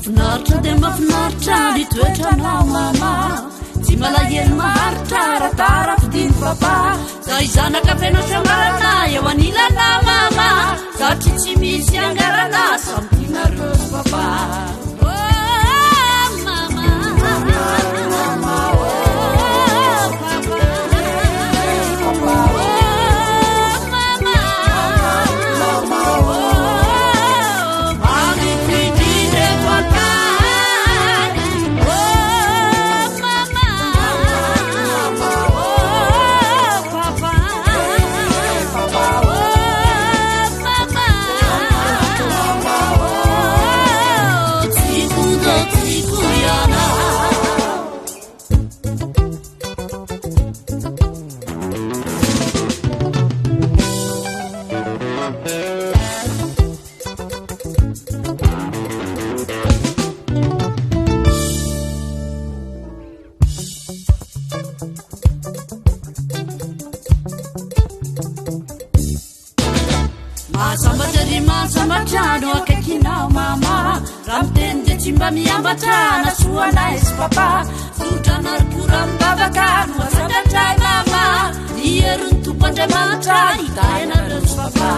mafinaritra dia mafinaritra ny toetranao mama tsy malahelo maharitra ratara fidiny papa zay zanaka fenao sambarana eo anilana mama satria tsy misy angarana samtinareo papa masambatrano akaikinao mama raha miteny dia tsy mba miambatrana soanaisy papa sotranarikora mibavaka no asandatray mama ny heriny tompo andriamanitra hitainareo sy papa